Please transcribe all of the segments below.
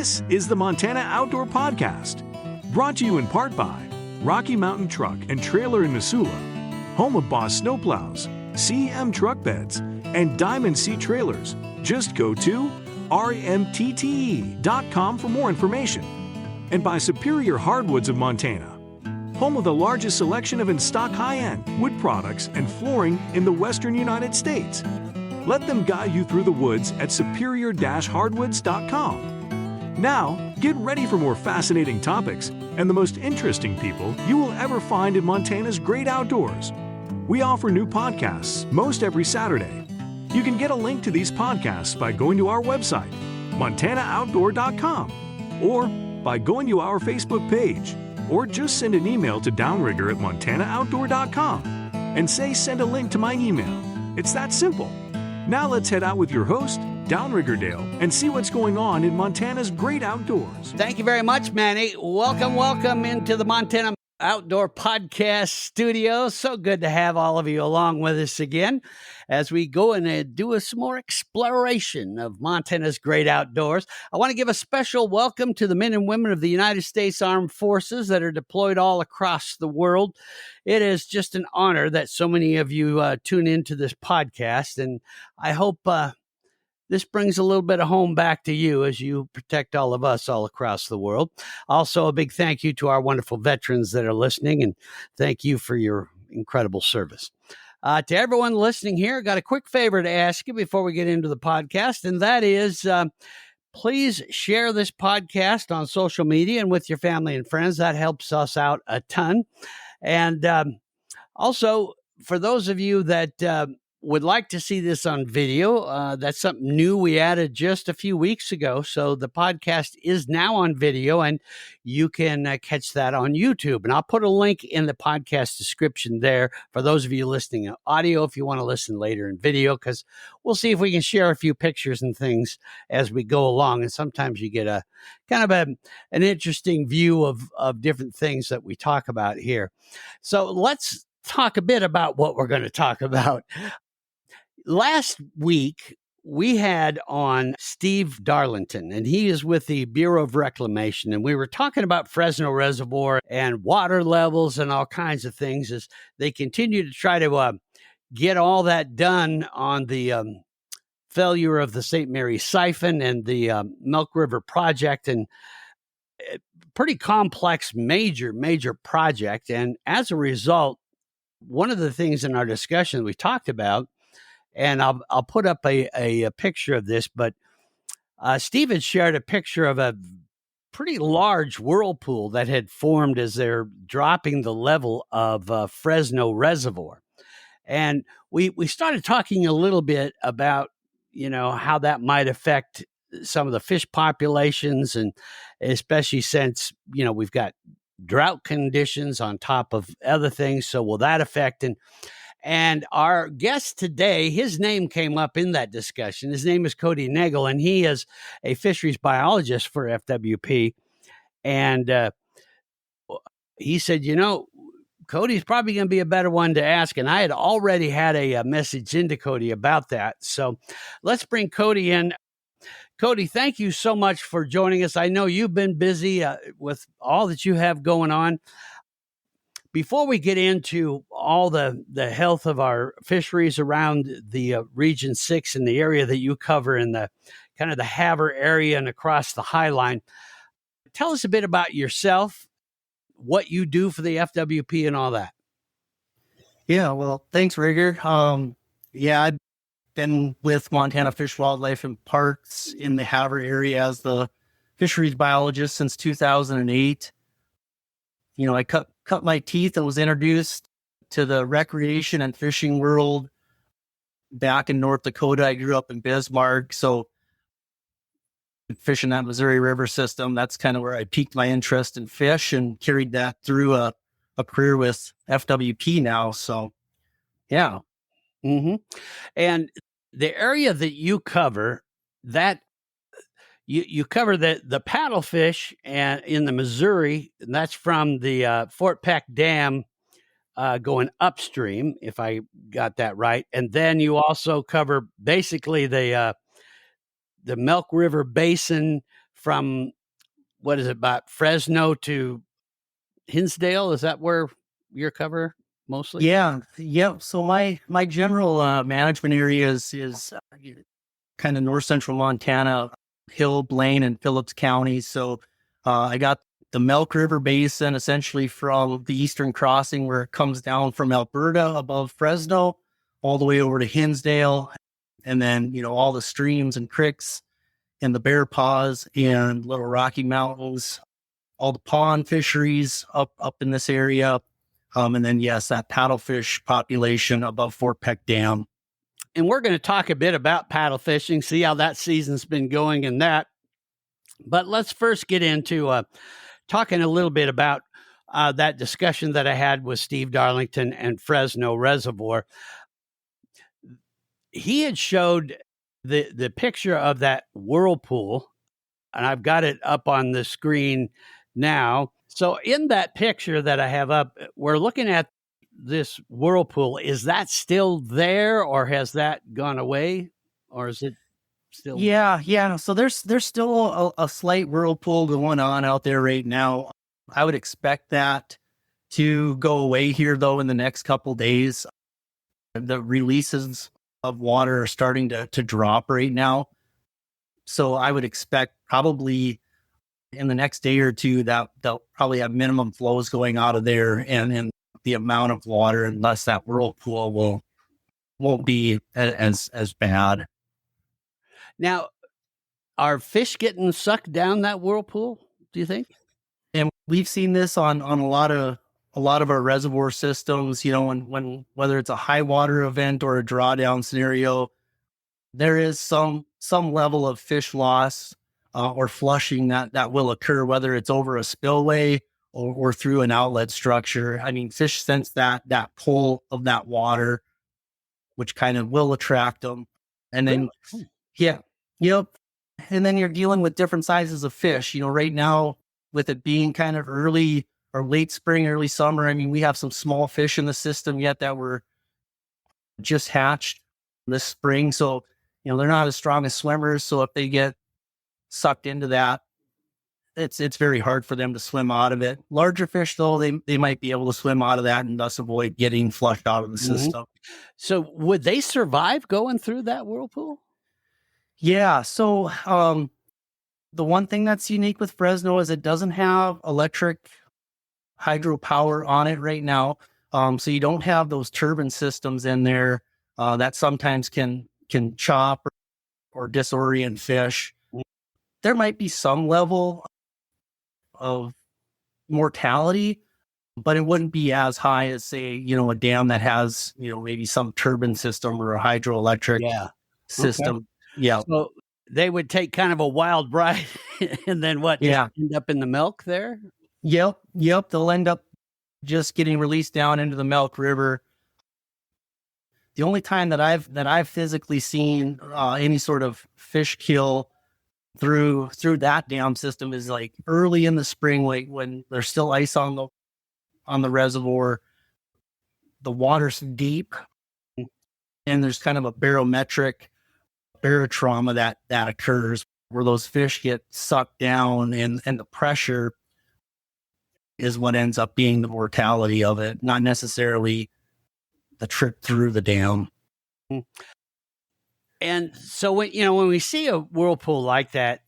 This is the Montana Outdoor Podcast, brought to you in part by Rocky Mountain Truck and Trailer in Missoula, home of Boss Snowplows, CM Truck Beds, and Diamond Sea Trailers. Just go to rmtte.com for more information. And by Superior Hardwoods of Montana, home of the largest selection of in-stock high-end wood products and flooring in the western United States. Let them guide you through the woods at superior-hardwoods.com. Now, get ready for more fascinating topics and the most interesting people you will ever find in Montana's great outdoors. We offer new podcasts most every Saturday. You can get a link to these podcasts by going to our website, montanooutdoor.com, or by going to our Facebook page, or just send an email to downrigger at montanooutdoor.com and say send a link to my email. It's that simple. Now let's head out with your host, Downrigger Dale, and see what's going on in Montana's great outdoors. Thank you very much, Manny. Welcome into the Montana Outdoor Podcast studio. So good to have all of you along with us again as we go and do some more exploration of Montana's great outdoors. I want to give a special welcome to the men and women of the United States Armed Forces that are deployed all across the world. It is just an honor that so many of you tune into this podcast, and I hope this brings a little bit of home back to you as you protect all of us all across the world. Also, a big thank you to our wonderful veterans that are listening, and thank you for your incredible service. To everyone listening here, I got a quick favor to ask you before we get into the podcast, and that is please share this podcast on social media and with your family and friends. That helps us out a ton. And also, for those of you that would like to see this on video, that's something new we added just a few weeks ago. So the podcast is now on video, and you can catch that on YouTube. And I'll put a link in the podcast description there for those of you listening in audio if you want to listen later in video, because we'll see if we can share a few pictures and things as we go along. And sometimes you get a kind of an interesting view of different things that we talk about here. So let's talk a bit about what we're going to talk about. Last week, we had on Steve Darlington, and he is with the Bureau of Reclamation, and we were talking about Fresno Reservoir and water levels and all kinds of things as they continue to try to get all that done on the failure of the St. Mary's siphon and the Milk River project, and pretty complex, major project. And as a result, one of the things in our discussion we talked about, and I'll put up a picture of this, but Steve had shared a picture of a pretty large whirlpool that had formed as they're dropping the level of Fresno Reservoir. And we started talking a little bit about, how that might affect some of the fish populations, and especially since, we've got drought conditions on top of other things. So will that affect? And our guest today, his name came up in that discussion. His name is Cody Nagel, and he is a fisheries biologist for FWP. And he said, Cody's probably going to be a better one to ask. And I had already had a message into Cody about that. So let's bring Cody in. Cody, thank you so much for joining us. I know you've been busy with all that you have going on. Before we get into all the health of our fisheries around the Region 6 and the area that you cover in the kind of the Havre area and across the High Line, tell us a bit about yourself, what you do for the FWP and all that. Yeah, well, thanks, Rigger. I've been with Montana Fish, Wildlife, and Parks in the Havre area as the fisheries biologist since 2008. I cut my teeth and was introduced to the recreation and fishing world back in North Dakota. I grew up in Bismarck, so fishing that Missouri River system, that's kind of where I piqued my interest in fish and carried that through a career with FWP now. So, yeah. Mm-hmm. And the area that you cover, that you cover the paddlefish and in the Missouri, and that's from the Fort Peck Dam going upstream, if I got that right. And then you also cover basically the Milk River Basin from, what is it, about Fresno to Hinsdale? Is that where your cover mostly? Yeah. Yep. So my general management area is kind of north central Montana, Hill, Blaine, and Phillips counties. So I got the Milk River Basin essentially from the eastern crossing where it comes down from Alberta above Fresno all the way over to Hinsdale. And then, all the streams and creeks and the Bear Paws and Little Rocky Mountains, all the pond fisheries up in this area. And then, yes, that paddlefish population above Fort Peck Dam. And we're going to talk a bit about paddle fishing, see how that season's been going in that. But let's first get into talking a little bit about that discussion that I had with Steve Darlington and Fresno Reservoir. He had showed the picture of that whirlpool, and I've got it up on the screen now. So in that picture that I have up, we're looking at this whirlpool. Is that still there, or has that gone away, or is it still? Yeah. So there's still a slight whirlpool going on out there right now. I would expect that to go away here, though, in the next couple days. The releases of water are starting to drop right now. So I would expect probably in the next day or two that they'll probably have minimum flows going out of there, and the amount of water, unless that whirlpool won't be as bad. Now, are fish getting sucked down that whirlpool, do you think? And we've seen this on a lot of our reservoir systems, when whether it's a high water event or a drawdown scenario, there is some level of fish loss or flushing that will occur, whether it's over a spillway or through an outlet structure. I mean, fish sense that pull of that water, which kind of will attract them. And then, yeah, yep. And then you're dealing with different sizes of fish. Right now, with it being kind of early or late spring, early summer, I mean, we have some small fish in the system yet that were just hatched this spring. So, they're not as strong as swimmers. So if they get sucked into that, it's very hard for them to swim out of it. Larger fish, though, they might be able to swim out of that and thus avoid getting flushed out of the system. So would they survive going through that whirlpool? Yeah. So the one thing that's unique with Fresno is it doesn't have electric hydropower on it right now. So you don't have those turbine systems in there that sometimes can chop or disorient fish. There might be some level of mortality, but it wouldn't be as high as, say, a dam that has, maybe some turbine system or a hydroelectric system. Okay. Yeah. So they would take kind of a wild ride and then what? Just end up in the milk there? Yep. They'll end up just getting released down into the Milk River. The only time that I've physically seen any sort of fish kill through that dam system is like early in the spring, like when there's still ice on the reservoir, the water's deep, and there's kind of a barometric barotrauma that occurs where those fish get sucked down, and the pressure is what ends up being the mortality of it, not necessarily the trip through the dam. And so when we see a whirlpool like that,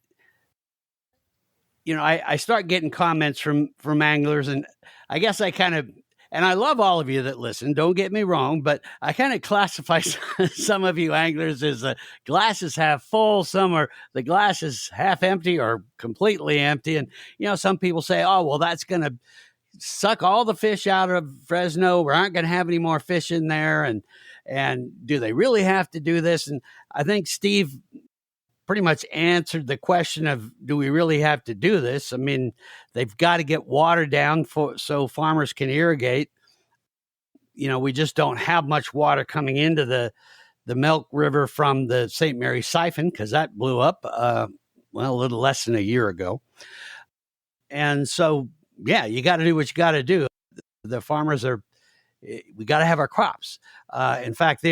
I start getting comments from anglers, and I guess and I love all of you that listen, don't get me wrong, but I kind of classify some of you anglers as glasses half full, some are the glass is half empty or completely empty. And, some people say, oh, well, that's going to suck all the fish out of Fresno. We aren't going to have any more fish in there. And do they really have to do this? And I think Steve pretty much answered the question of, do we really have to do this? I mean, they've got to get water down so farmers can irrigate. We just don't have much water coming into the Milk River from the St. Mary siphon, because that blew up, a little less than a year ago. And so, you got to do what you got to do. The farmers we got to have our crops. In fact,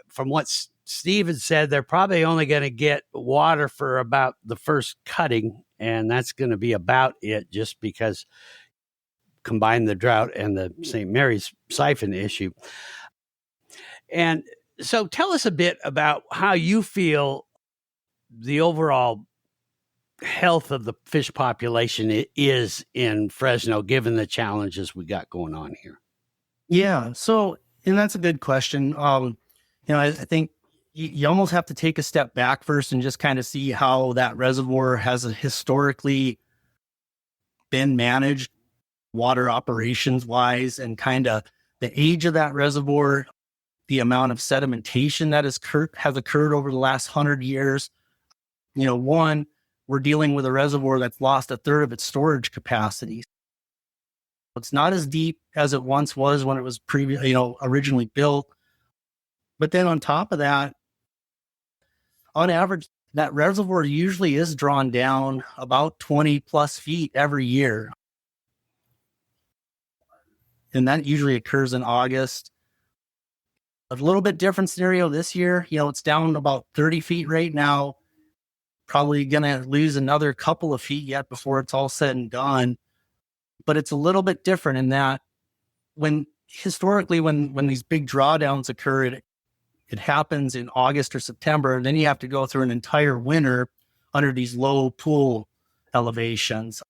from what Steve had said, they're probably only going to get water for about the first cutting and that's going to be about it, just because combine the drought and the St. Mary's siphon issue. And so tell us a bit about how you feel the overall health of the fish population is in Fresno, given the challenges we got going on here. Yeah. So, and that's a good question. I think you almost have to take a step back first and just kind of see how that reservoir has historically been managed, water operations wise, and kind of the age of that reservoir, the amount of sedimentation that has occurred over the last 100 years. One, we're dealing with a reservoir that's lost a third of its storage capacity. It's not as deep as it once was when it was originally built. But then on top of that, on average, that reservoir usually is drawn down about 20 plus feet every year. And that usually occurs in August. A little bit different scenario this year. It's down about 30 feet right now. Probably going to lose another couple of feet yet before it's all said and done. But it's a little bit different in that historically when these big drawdowns occur, it happens in August or September, and then you have to go through an entire winter under these low pool elevations.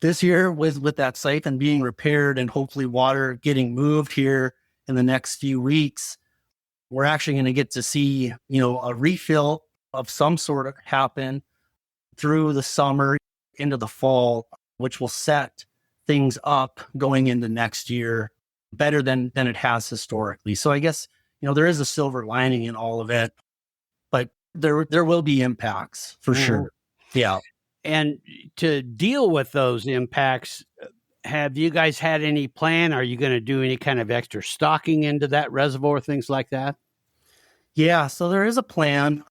This year, with that siphon being repaired and hopefully water getting moved here in the next few weeks, we're actually going to get to see, a refill of some sort happen through the summer into the fall, which will set things up going into next year better than it has historically. So I guess, there is a silver lining in all of it, but there will be impacts for sure. Yeah. And to deal with those impacts, have you guys had any plan? Are you going to do any kind of extra stocking into that reservoir, things like that? Yeah, so there is a plan.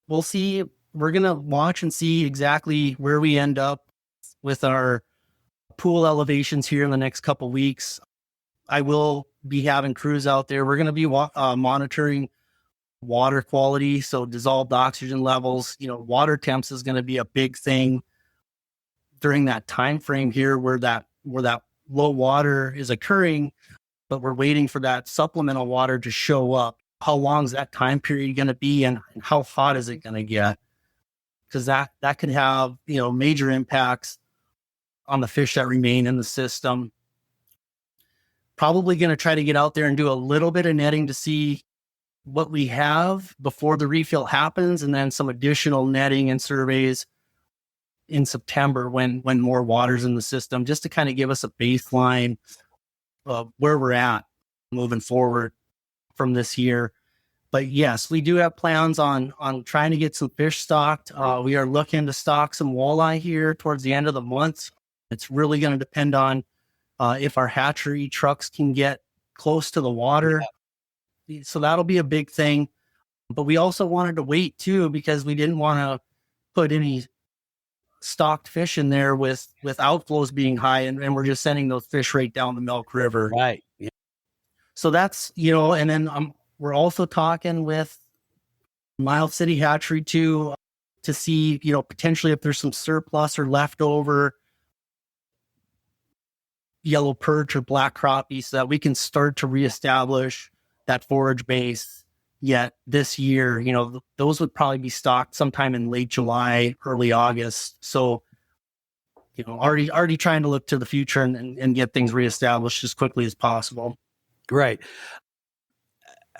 We'll see. We're going to watch and see exactly where we end up with our pool elevations here in the next couple weeks. I will be having crews out there. We're going to be monitoring water quality, so dissolved oxygen levels. Water temps is going to be a big thing during that time frame here where that low water is occurring, but we're waiting for that supplemental water to show up. How long is that time period going to be, and how hot is it going to get? Because that could have major impacts on the fish that remain in the system. Probably going to try to get out there and do a little bit of netting to see what we have before the refill happens, and then some additional netting and surveys in September when more water's in the system, just to kind of give us a baseline of where we're at moving forward from this year. But yes, we do have plans on trying to get some fish stocked. We are looking to stock some walleye here towards the end of the month. It's really going to depend on if our hatchery trucks can get close to the water. Yeah. So that'll be a big thing. But we also wanted to wait too, because we didn't want to put any stocked fish in there with outflows being high, and we're just sending those fish right down the Milk River. Right. Yeah. So that's, and then we're also talking with Miles City Hatchery too, to see, potentially if there's some surplus or leftover yellow perch or black crappie, so that we can start to reestablish that forage base yet this year. Those would probably be stocked sometime in late July, early August. So, already trying to look to the future and get things reestablished as quickly as possible. Great.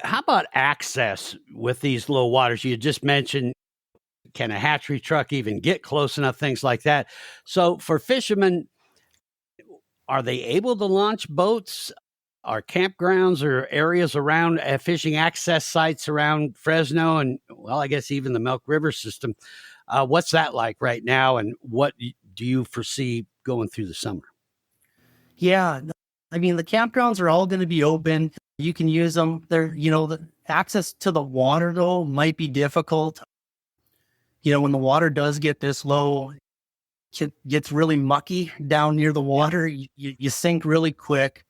How about access with these low waters? You just mentioned, can a hatchery truck even get close enough, things like that. So for fishermen, are they able to launch boats? Are campgrounds or areas around fishing access sites around Fresno and, well, I guess even the Milk River system? What's that like right now? And what do you foresee going through the summer? Yeah, the campgrounds are all going to be open. You can use them. The access to the water, though, might be difficult. When the water does get this low, it gets really mucky down near the water. You sink really quick,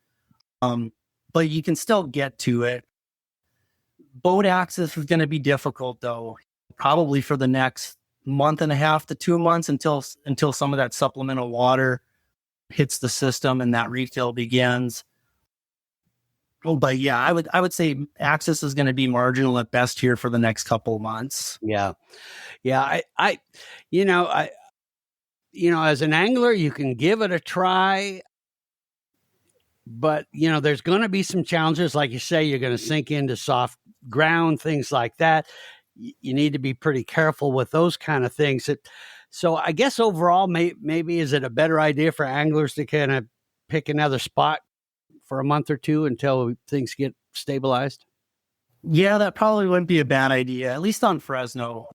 but you can still get to it. Boat access is going to be difficult, though, probably for the next month and a half to 2 months until some of that supplemental water hits the system and that refill begins. Oh, but yeah, I would say access is going to be marginal at best here for the next couple of months. Yeah. Yeah. You know, I, as an angler, you can give it a try, but there's going to be some challenges. Like you say, you're going to sink into soft ground, things like that. You need to be pretty careful with those kind of things. So I guess overall, maybe is it a better idea for anglers to kind of pick another spot for a month or two until things get stabilized? Yeah, that probably wouldn't be a bad idea, at least on Fresno.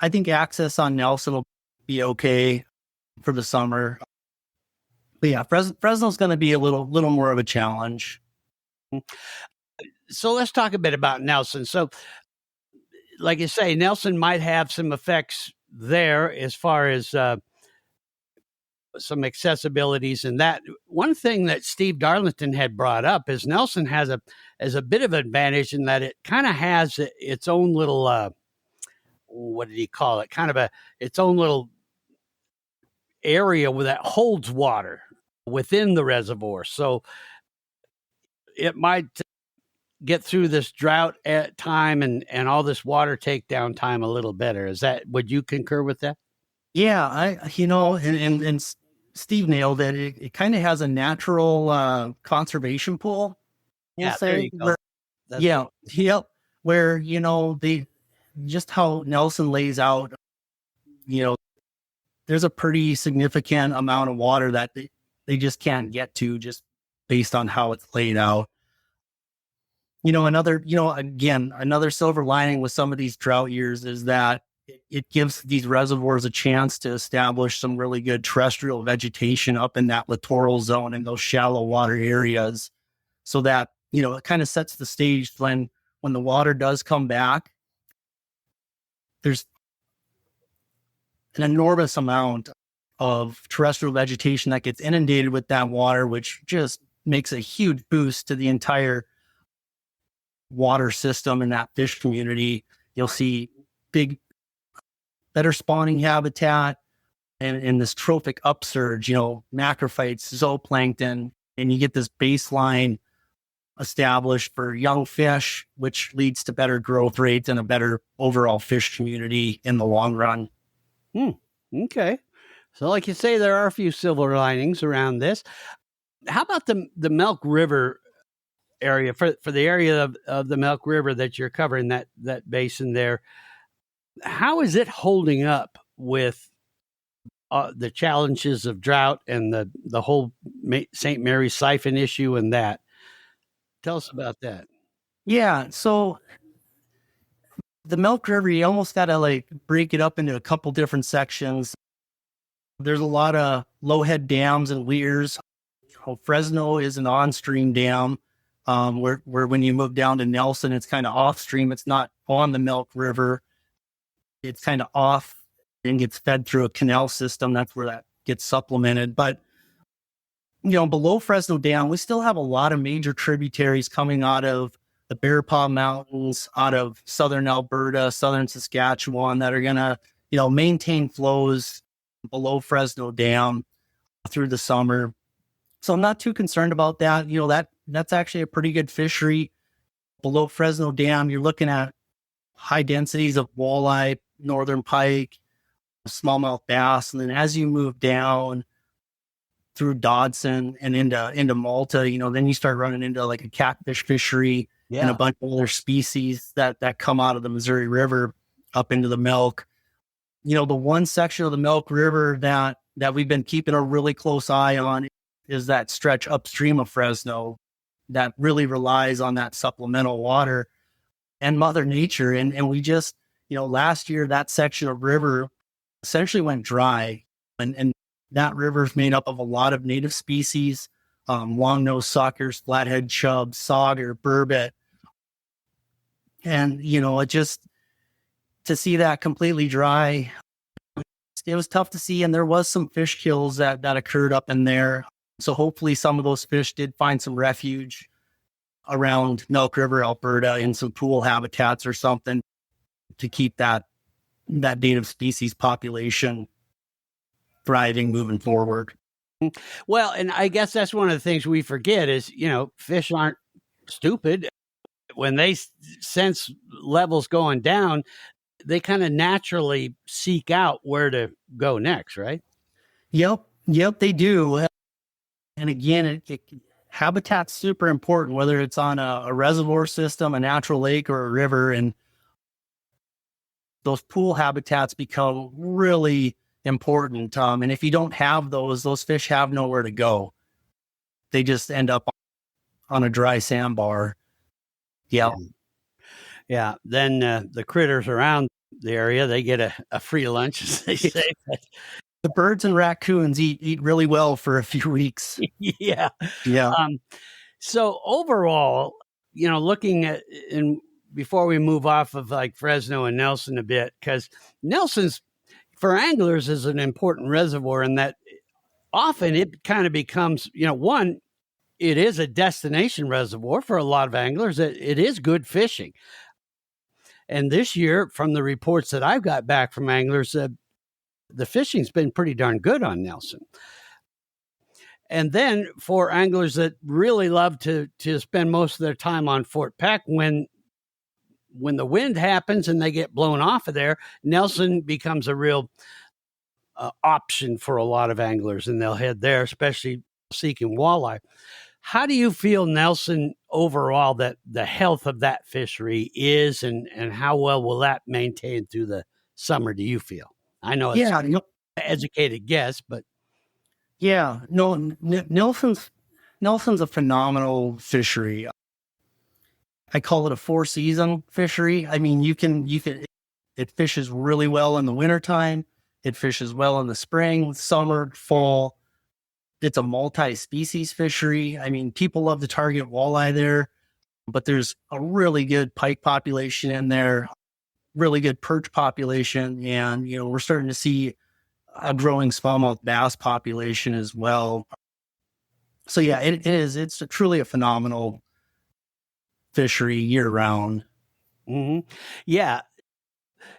I think access on Nelson will be okay for the summer. But yeah, Fresno's going to be a little more of a challenge. So let's talk a bit about Nelson. So like you say, Nelson might have some effects there as far as some accessibilities and that. One thing that Steve Darlington had brought up is Nelson has a bit of advantage in that it kind of has its own little what did he call it? Kind of its own little area that holds water within the reservoir. So it might get through this drought at time and all this water takedown time a little better. Would you concur with that? Yeah, and Steve nailed it. It kind of has a natural conservation pool. Yeah, there you go. Where they just how Nelson lays out. There's a pretty significant amount of water that they just can't get to just based on how it's laid out. Another silver lining with some of these drought years is that it gives these reservoirs a chance to establish some really good terrestrial vegetation up in that littoral zone in those shallow water areas, so that, it kind of sets the stage when the water does come back. There's an enormous amount of terrestrial vegetation that gets inundated with that water, which just makes a huge boost to the entire water system in that fish community. You'll see better spawning habitat and this trophic upsurge, macrophytes, zooplankton, and you get this baseline established for young fish, which leads to better growth rates and a better overall fish community in the long run. Okay. So like you say, there are a few silver linings around this. How about the Milk River area, for the area of the Milk River that you're covering, that basin there? How is it holding up with the challenges of drought and the whole St. Mary's siphon issue and that? Tell us about that. Yeah. So the Milk River, you almost got to break it up into a couple different sections. There's a lot of low-head dams and weirs. Fresno is an on-stream dam, where when you move down to Nelson, it's kind of off-stream. It's not on the Milk River. It's kind of off and gets fed through a canal system. That's where that gets supplemented. But, below Fresno Dam, we still have a lot of major tributaries coming out of the Bear Paw Mountains, out of southern Alberta, southern Saskatchewan, that are going to, maintain flows below Fresno Dam through the summer. So I'm not too concerned about that. That's actually a pretty good fishery. Below Fresno Dam, you're looking at high densities of walleye, northern pike, smallmouth bass. And then as you move down through Dodson and into Malta, then you start running into like a catfish fishery and a bunch of other species that come out of the Missouri River up into the Milk. The one section of the Milk River that we've been keeping a really close eye on is that stretch upstream of Fresno that really relies on that supplemental water and Mother Nature. And we just, last year, that section of river essentially went dry. And that river is made up of a lot of native species, long-nosed suckers, flathead chub, sauger, burbot. And, it just, to see that completely dry, it was tough to see. And there was some fish kills that occurred up in there. So hopefully some of those fish did find some refuge around Milk River, Alberta, in some pool habitats or something to keep that that native species population thriving moving forward. Well, and I guess that's one of the things we forget is, fish aren't stupid. When they sense levels going down, they kind of naturally seek out where to go next, right? Yep, they do. And again, habitat's super important, whether it's on a reservoir system, a natural lake, or a river. And those pool habitats become really important. And if you don't have those fish have nowhere to go. They just end up on a dry sandbar. Yeah. Yeah. Then the critters around the area, they get a free lunch, as they say. The birds and raccoons eat really well for a few weeks. Yeah. Yeah. So overall, looking at, and before we move off of like Fresno and Nelson a bit, because Nelson's for anglers is an important reservoir in that often it kind of becomes, one, it is a destination reservoir for a lot of anglers. It is good fishing. And this year, from the reports that I've got back from anglers, the fishing's been pretty darn good on Nelson. And then for anglers that really love to spend most of their time on Fort Peck, when the wind happens and they get blown off of there, Nelson becomes a real option for a lot of anglers, and they'll head there, especially seeking walleye. How do you feel, Nelson, overall, that the health of that fishery is, and how well will that maintain through the summer, do you feel? I know it's an educated guess, but. Yeah, no, Nelson's a phenomenal fishery. I call it a 4-season fishery. I mean, it fishes really well in the wintertime. It fishes well in the spring, summer, fall. It's a multi-species fishery. I mean, people love to target walleye there, but there's a really good pike population in there, really good perch population. And, we're starting to see a growing smallmouth bass population as well. So yeah, it is. It's truly a phenomenal fishery year round. Mm-hmm. Yeah.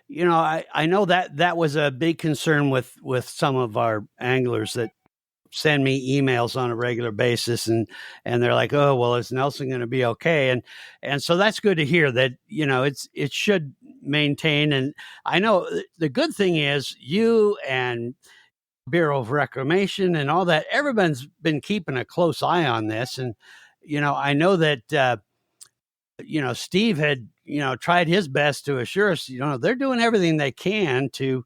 I know that was a big concern with some of our anglers that send me emails on a regular basis, and they're like, oh, well, is Nelson going to be okay? And so that's good to hear that, it should maintain. And I know the good thing is you and Bureau of Reclamation and all that, everyone's been keeping a close eye on this. And, I know that, Steve had, tried his best to assure us, they're doing everything they can to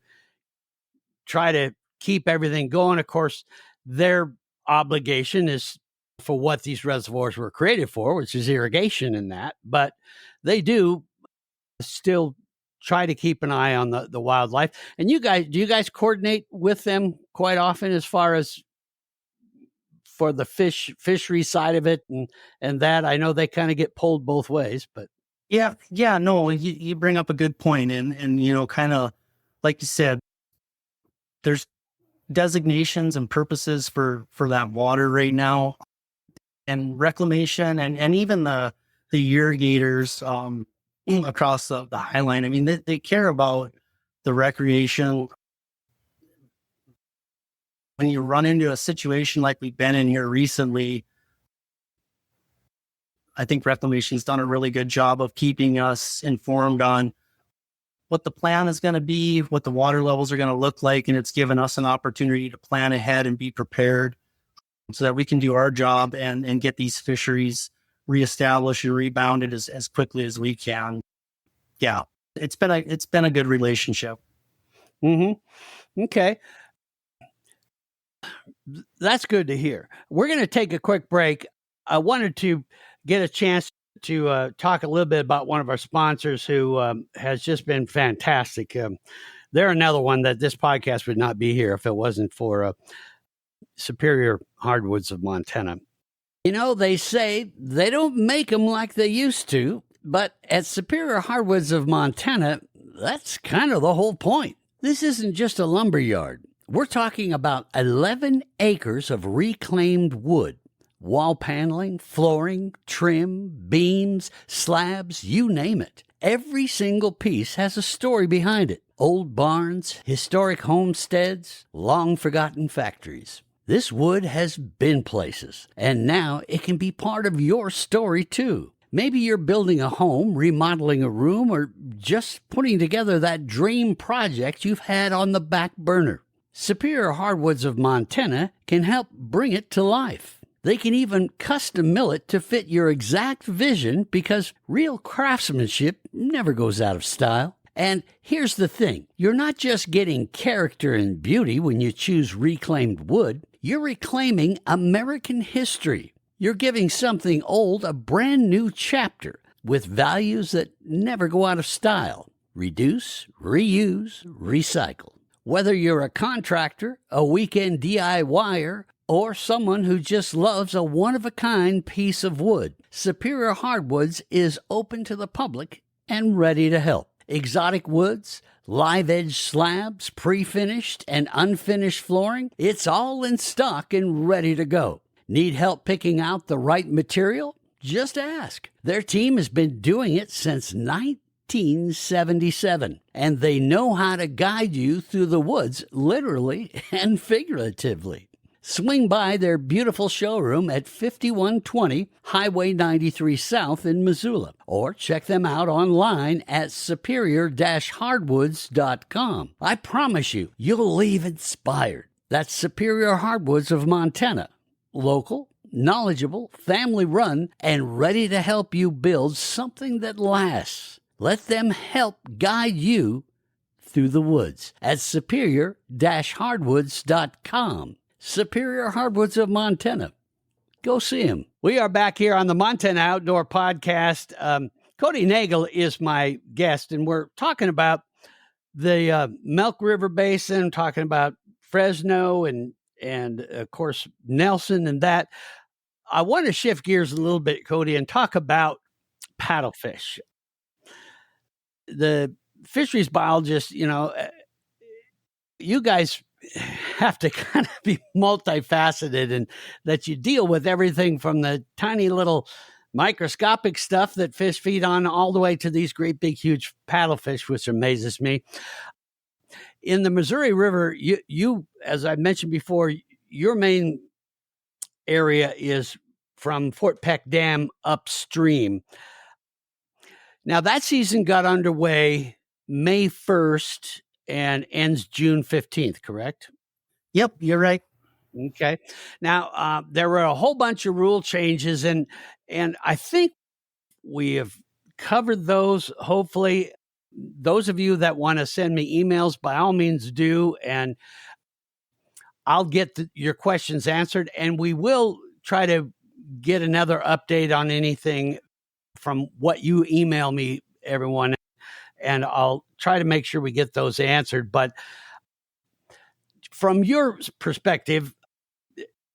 try to keep everything going. Of course, their obligation is for what these reservoirs were created for, which is irrigation and that, but they do still try to keep an eye on the wildlife. And do you guys coordinate with them quite often as far as for the fishery side of it and that? I know they kind of get pulled both ways, but. Yeah. No, you bring up a good point, and kind of like you said, there's designations and purposes for that water right now, and reclamation and even the irrigators across the Highline. I mean, they care about the recreation. When you run into a situation like we've been in here recently, I think Reclamation's done a really good job of keeping us informed on what the plan is going to be, what the water levels are going to look like. And it's given us an opportunity to plan ahead and be prepared so that we can do our job and get these fisheries reestablished and rebounded as quickly as we can. Yeah, it's been a good relationship. Mm-hmm. Okay. That's good to hear. We're going to take a quick break. I wanted to get a chance to talk a little bit about one of our sponsors who has just been fantastic. They're another one that this podcast would not be here if it wasn't for Superior Hardwoods of Montana. They say they don't make them like they used to, but at Superior Hardwoods of Montana, that's kind of the whole point. This isn't just a lumber yard. We're talking about 11 acres of reclaimed wood. Wall paneling, flooring, trim, beams, slabs, you name it. Every single piece has a story behind it. Old barns, historic homesteads, long-forgotten factories. This wood has been places, and now it can be part of your story too. Maybe you're building a home, remodeling a room, or just putting together that dream project you've had on the back burner. Superior Hardwoods of Montana can help bring it to life. They can even custom mill it to fit your exact vision because real craftsmanship never goes out of style. And here's the thing, you're not just getting character and beauty when you choose reclaimed wood, you're reclaiming American history. You're giving something old a brand new chapter with values that never go out of style. Reduce, reuse, recycle. Whether you're a contractor, a weekend DIYer, or someone who just loves a one-of-a-kind piece of wood, Superior Hardwoods is open to the public and ready to help. Exotic woods, live-edge slabs, pre-finished and unfinished flooring, it's all in stock and ready to go. Need help picking out the right material? Just ask. Their team has been doing it since 1977, and they know how to guide you through the woods, literally and figuratively. Swing by their beautiful showroom at 5120 Highway 93 South in Missoula, or check them out online at superior-hardwoods.com. I promise you, you'll leave inspired. That's Superior Hardwoods of Montana. Local, knowledgeable, family-run, and ready to help you build something that lasts. Let them help guide you through the woods at superior-hardwoods.com. Superior Hardwoods of Montana. Go see him. We are back here on the Montana Outdoor Podcast. Cody Nagel is my guest, and we're talking about the Milk River Basin, talking about Fresno and of course, Nelson and that. I want to shift gears a little bit, Cody, and talk about paddlefish. The fisheries biologist, you guys have to kind of be multifaceted, and that you deal with everything from the tiny little microscopic stuff that fish feed on all the way to these great big huge paddlefish, which amazes me. In the Missouri River, you as I mentioned before, your main area is from Fort Peck Dam upstream. Now that season got underway May 1st and ends June 15th, correct? Yep, you're right. Okay. Now, there were a whole bunch of rule changes, and I think we have covered those. Hopefully, those of you that want to send me emails, by all means do, and I'll get your questions answered, and we will try to get another update on anything from what you email me, everyone, and I'll try to make sure we get those answered. But from your perspective,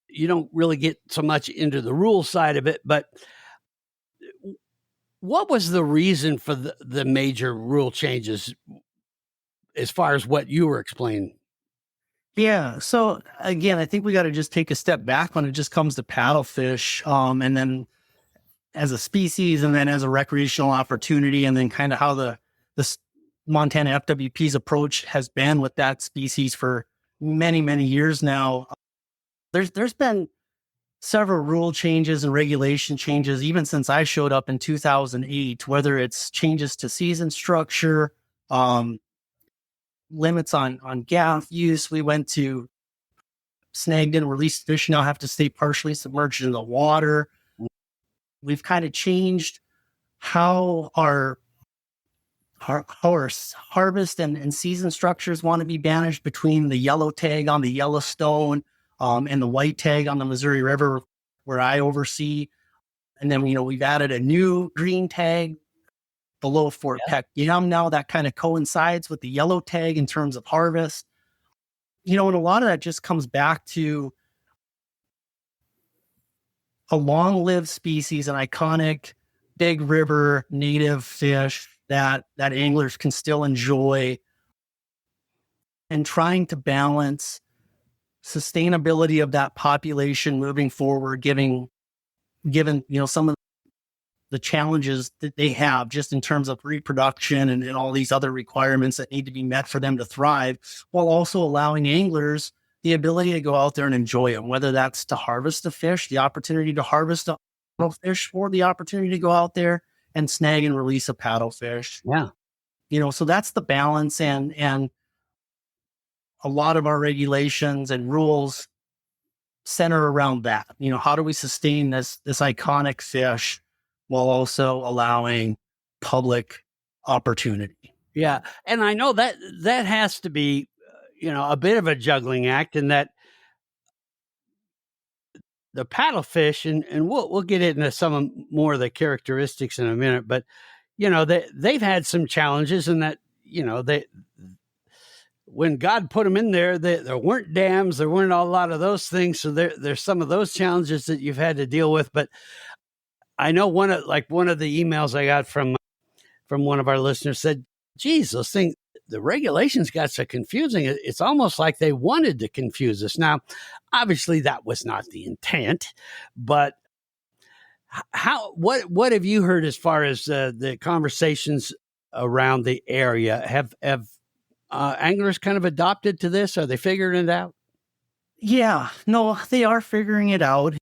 you don't really get so much into the rule side of it, but what was the reason for the major rule changes as far as what you were explaining? Yeah. So again, I think we got to just take a step back when it just comes to paddlefish, and then as a species, and then as a recreational opportunity, and then kind of how the Montana FWP's approach has been with that species for many, many years now. There's been several rule changes and regulation changes, even since I showed up in 2008, whether it's changes to season structure, limits on gaff use. We went to snagged and released fish now have to stay partially submerged in the water. We've kind of changed how our harvest and season structures want to be managed between the yellow tag on the Yellowstone and the white tag on the Missouri River, where I oversee. And then, we've added a new green tag below Fort Peck Dam now that kind of coincides with the yellow tag in terms of harvest. And a lot of that just comes back to a long-lived species, an iconic big river native fish that anglers can still enjoy, and trying to balance sustainability of that population moving forward, given some of the challenges that they have just in terms of reproduction and all these other requirements that need to be met for them to thrive, while also allowing anglers the ability to go out there and enjoy them, whether that's to harvest the fish, the opportunity to harvest a fish, or the opportunity to go out there and snag and release a paddlefish. Yeah. So that's the balance, and a lot of our regulations and rules center around that. How do we sustain this iconic fish while also allowing public opportunity? Yeah. And I know that has to be, a bit of a juggling act, in that the paddlefish, and we'll get into some more of the characteristics in a minute, but they've had some challenges in that, when God put them in there, there weren't dams, there weren't a lot of those things. So there's some of those challenges that you've had to deal with. But I know one of the emails I got from one of our listeners said, geez, those things, the regulations got so confusing. It's almost like they wanted to confuse us. Now, obviously that was not the intent, but what have you heard as far as the conversations around the area? Have anglers kind of adopted to this? Are they figuring it out? Yeah, no, they are figuring it out.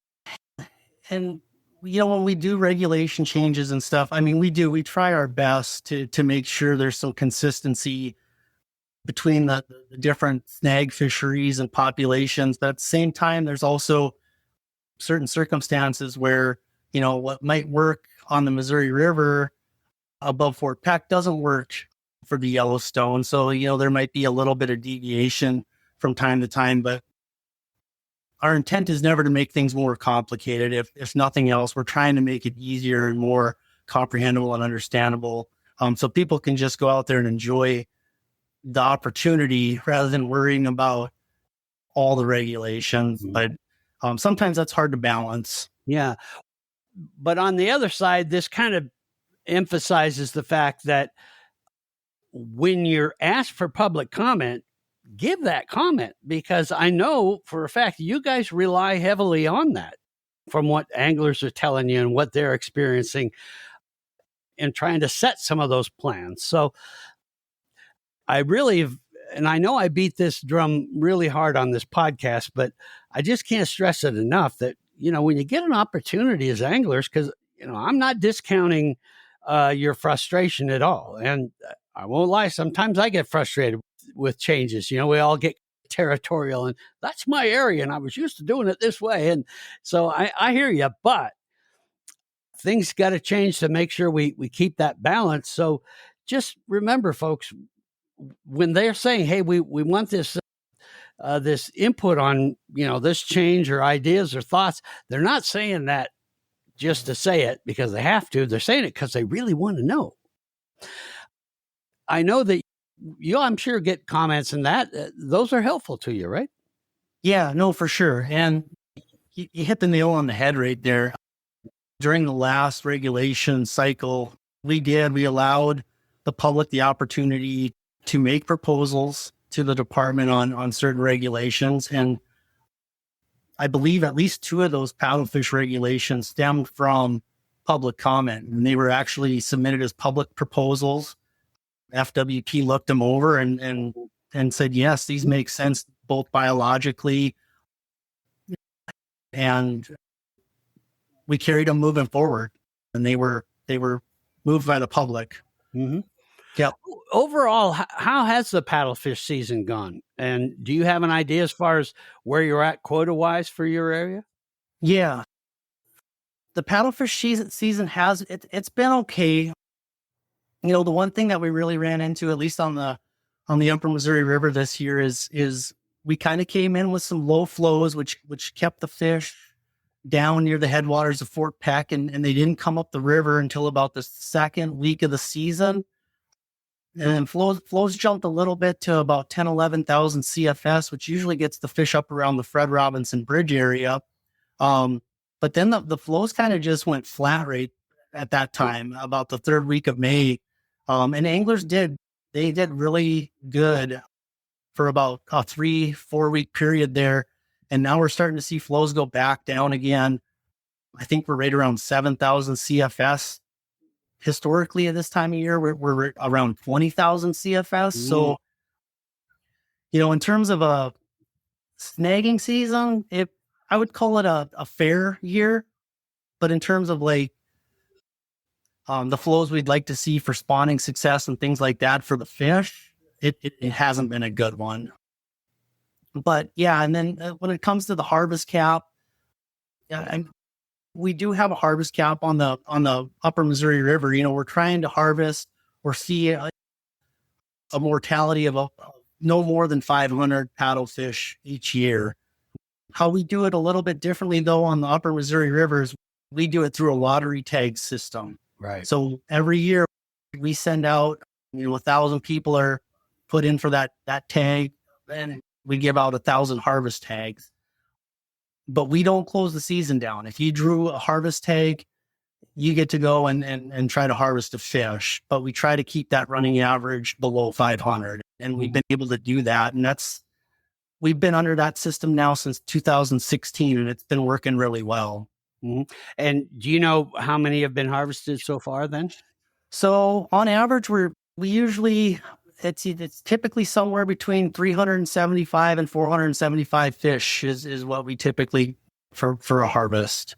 And, when we do regulation changes and stuff, we try our best to make sure there's some consistency between the different snag fisheries and populations. But at the same time, there's also certain circumstances where, what might work on the Missouri River above Fort Peck doesn't work for the Yellowstone. So, there might be a little bit of deviation from time to time, but our intent is never to make things more complicated. If nothing else, we're trying to make it easier and more comprehensible and understandable. So people can just go out there and enjoy the opportunity rather than worrying about all the regulations. But sometimes that's hard to balance. Yeah. But on the other side, this kind of emphasizes the fact that when you're asked for public comment, give that comment, because I know for a fact you guys rely heavily on that from what anglers are telling you and what they're experiencing and trying to set some of those plans. So I really, and I know I beat this drum really hard on this podcast, but I just can't stress it enough that, when you get an opportunity as anglers, because, I'm not discounting your frustration at all. And I won't lie, sometimes I get frustrated with changes. We all get territorial, and that's my area, and I was used to doing it this way. And so I hear you, but things got to change to make sure we keep that balance. So just remember, folks, when they're saying, hey, we want this this input on, this change or ideas or thoughts, they're not saying that just to say it because they have to. They're saying it because they really want to know. I know that I'm sure, get comments in that. Those are helpful to you, right? Yeah, no, for sure. And you hit the nail on the head right there. During the last regulation cycle, we allowed the public the opportunity to make proposals to the department on certain regulations. And I believe at least 2 of those paddlefish regulations stemmed from public comment, and they were actually submitted as public proposals. FWP looked them over and said, yes, these make sense both biologically, and we carried them moving forward, and they were moved by the public. Mm-hmm. Yeah. Overall, how has the paddlefish season gone? And do you have an idea as far as where you're at quota-wise for your area? Yeah. The paddlefish season has, it's been okay. The one thing that we really ran into, at least on the upper Missouri River this year, is we kind of came in with some low flows, which kept the fish down near the headwaters of Fort Peck, and they didn't come up the river until about the second week of the season. And then flows jumped a little bit to about 10, 11,000 CFS, which usually gets the fish up around the Fred Robinson Bridge area. But then the flows kind of just went flat right at that time, about the third week of May. And anglers did really good for about a 3-4 week period there. And now we're starting to see flows go back down again. I think we're right around 7,000 CFS. Historically, at this time of year, we're around 20,000 CFS. So, in terms of a snagging season, I would call it a fair year. But in terms of like the flows we'd like to see for spawning success and things like that for the fish, it hasn't been a good one. But yeah, and then when it comes to the harvest cap, we do have a harvest cap on the upper Missouri River. We're trying to harvest or see a mortality of no more than 500 paddlefish each year. How we do it a little bit differently though on the upper Missouri River is we do it through a lottery tag system. Right. So every year we send out, 1,000 people are put in for that tag, and we give out 1,000 harvest tags. But we don't close the season down. If you drew a harvest tag, you get to go and try to harvest a fish. But we try to keep that running average below 500. And we've been able to do that. And we've been under that system now since 2016, and it's been working really well. Mm-hmm. And do you know how many have been harvested so far then? So on average, we usually, it's typically somewhere between 375 and 475 fish is what we typically for a harvest.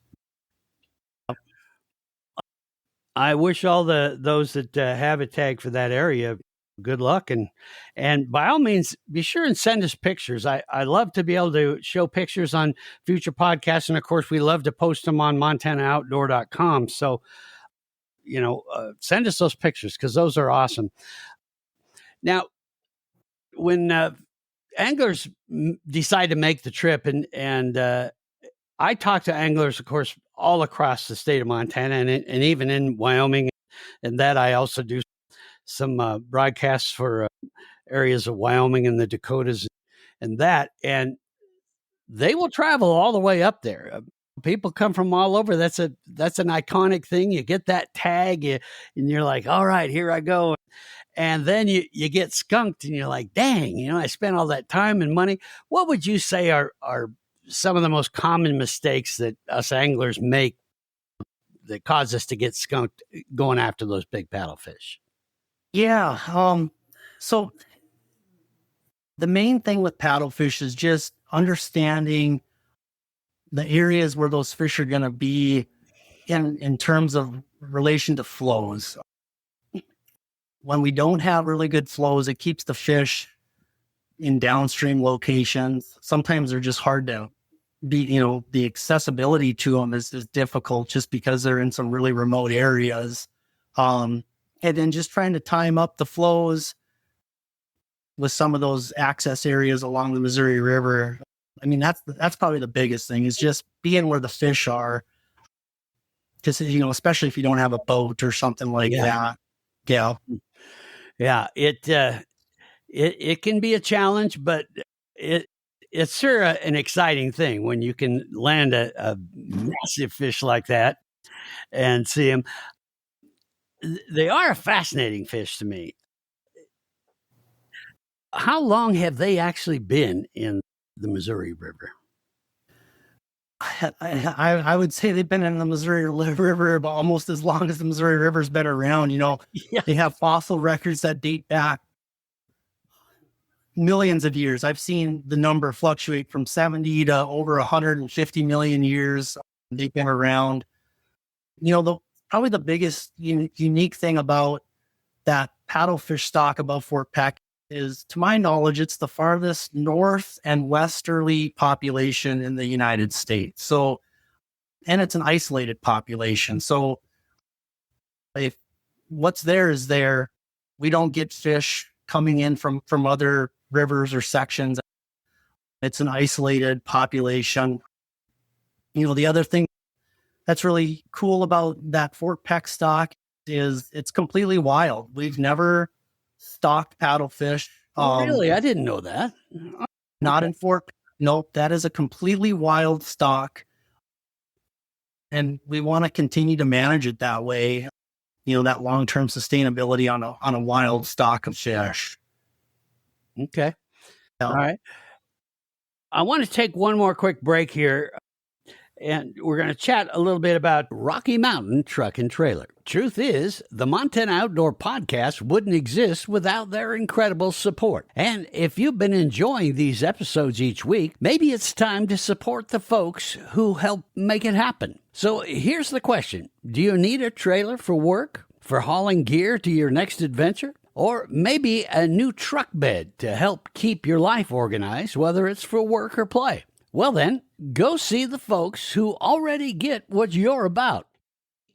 I wish all those that have a tag for that area good luck, and by all means be sure and send us pictures. I love to be able to show pictures on future podcasts, and of course we love to post them on montanooutdoor.com. So send us those pictures because those are awesome. Now, when anglers decide to make the trip, and I talk to anglers, of course, all across the state of Montana and even in Wyoming, and that I also do some broadcasts for areas of Wyoming and the Dakotas and they will travel all the way up there. People come from all over. That's an iconic thing. You get that tag and you're like, all right, here I go. And then you get skunked and you're like, dang, I spent all that time and money. What would you say are some of the most common mistakes that us anglers make that cause us to get skunked going after those big paddlefish? Yeah. So the main thing with paddlefish is just understanding the areas where those fish are going to be in terms of relation to flows. When we don't have really good flows, it keeps the fish in downstream locations. Sometimes they're just hard to be, the accessibility to them is difficult just because they're in some really remote areas. And then just trying to time up the flows with some of those access areas along the Missouri River. I mean, that's probably the biggest thing is just being where the fish are. Because, especially if you don't have a boat or something like that. Yeah. Yeah. It can be a challenge, but it's sure an exciting thing when you can land a massive fish like that and see them. They are a fascinating fish to me. How long have they actually been in the Missouri River? I would say they've been in the Missouri River about almost as long as the Missouri River's been around. They have fossil records that date back millions of years. I've seen the number fluctuate from 70 to over 150 million years. They've been around. Probably the biggest unique thing about that paddlefish stock above Fort Peck is, to my knowledge, it's the farthest north and westerly population in the United States. So, and it's an isolated population. So if what's there is there, we don't get fish coming in from other rivers or sections. It's an isolated population. The other thing that's really cool about that Fort Peck stock is it's completely wild. We've never stocked paddlefish. Really? I didn't know that. Not in Fort Peck. Nope. That is a completely wild stock. And we want to continue to manage it that way. That long-term sustainability on a wild stock of fish. Okay. Yeah. All right. I want to take one more quick break here. And we're going to chat a little bit about Rocky Mountain Truck and Trailer. Truth is, the Montana Outdoor Podcast wouldn't exist without their incredible support. And if you've been enjoying these episodes each week, maybe it's time to support the folks who help make it happen. So here's the question. Do you need a trailer for work, for hauling gear to your next adventure? Or maybe a new truck bed to help keep your life organized, whether it's for work or play? Well then, go see the folks who already get what you're about.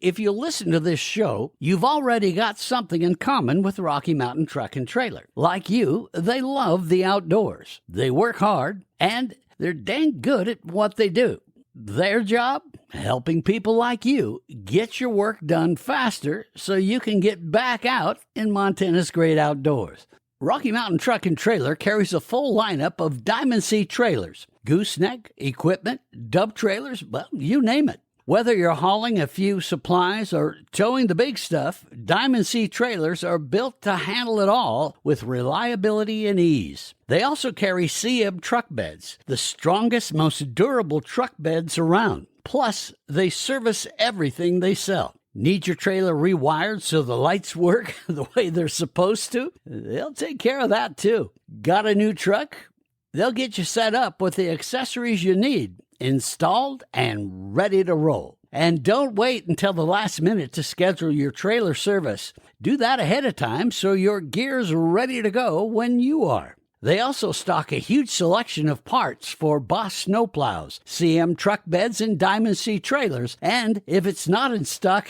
If you listen to this show, you've already got something in common with Rocky Mountain Truck and Trailer. Like you, they love the outdoors. They work hard, and they're dang good at what they do. Their job? Helping people like you get your work done faster so you can get back out in Montana's great outdoors. Rocky Mountain Truck and Trailer carries a full lineup of Diamond Sea trailers, gooseneck, equipment, dub trailers, well, you name it. Whether you're hauling a few supplies or towing the big stuff, Diamond Sea trailers are built to handle it all with reliability and ease. They also carry CM truck beds, the strongest, most durable truck beds around. Plus, they service everything they sell. Need your trailer rewired so the lights work the way they're supposed to? They'll take care of that too. Got a new truck? They'll get you set up with the accessories you need, installed and ready to roll. And don't wait until the last minute to schedule your trailer service. Do that ahead of time so your gear's ready to go when you are. They also stock a huge selection of parts for Boss snowplows, CM truck beds, and Diamond Sea trailers. And if it's not in stock,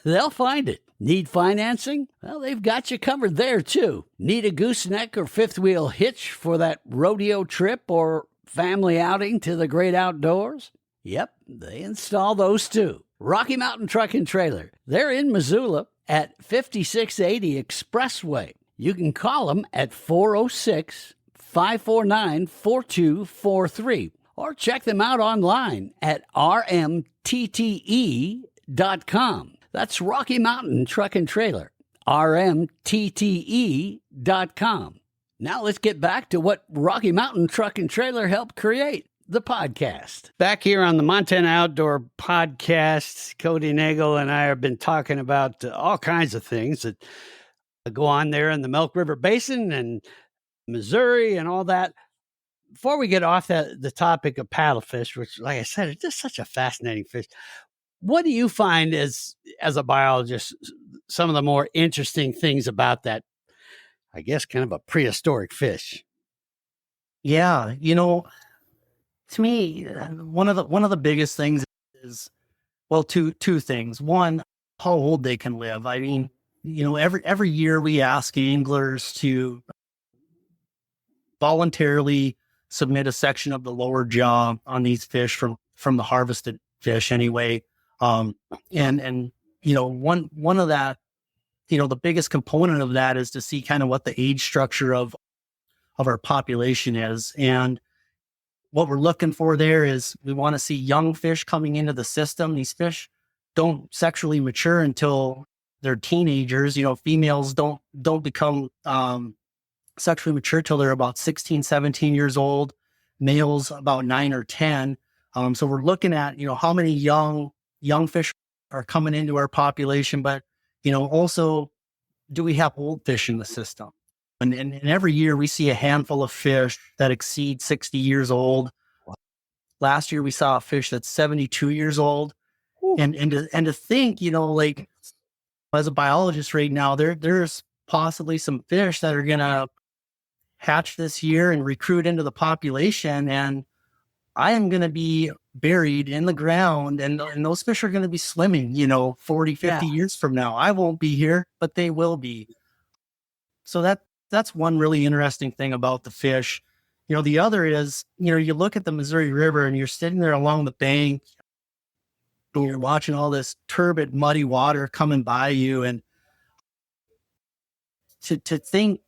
they'll find it. Need financing? Well, they've got you covered there, too. Need a gooseneck or fifth wheel hitch for that rodeo trip or family outing to the great outdoors? Yep, they install those, too. Rocky Mountain Truck and Trailer. They're in Missoula at 5680 Expressway. You can call them at 406-549-4243 or check them out online at rmtte.com. That's Rocky Mountain Truck and Trailer, rmtte.com. Now let's get back to what Rocky Mountain Truck and Trailer helped create, the podcast. Back here on the Montana Outdoor Podcast, Cody Nagel and I have been talking about all kinds of things that go on there in the Milk River Basin and Missouri and all that. Before we get off the topic of paddlefish, which, like I said, it's just such a fascinating fish, what do you find as a biologist some of the more interesting things about that, I guess, kind of a prehistoric fish? Yeah, to me, one of the biggest things is, well, two things. One, how old they can live. I mean, every year we ask anglers to voluntarily submit a section of the lower jaw on these fish from the harvested fish anyway. One of that, the biggest component of that is to see kind of what the age structure of our population is. And what we're looking for there is we want to see young fish coming into the system. These fish don't sexually mature until they're teenagers. Females don't become sexually mature till they're about 16, 17 years old. Males about 9 or 10. So we're looking at, how many young fish are coming into our population, but, also do we have old fish in the system? And every year we see a handful of fish that exceed 60 years old. Last year we saw a fish that's 72 years old. Ooh. And to think, like as a biologist right now, there's possibly some fish that are going to hatch this year and recruit into the population. And I am going to be buried in the ground and those fish are going to be swimming, 40, 50 years from now. I won't be here, but they will be. So that's one really interesting thing about the fish. The other is, you look at the Missouri River and you're sitting there along the bank and you're watching all this turbid, muddy water coming by you. And to think,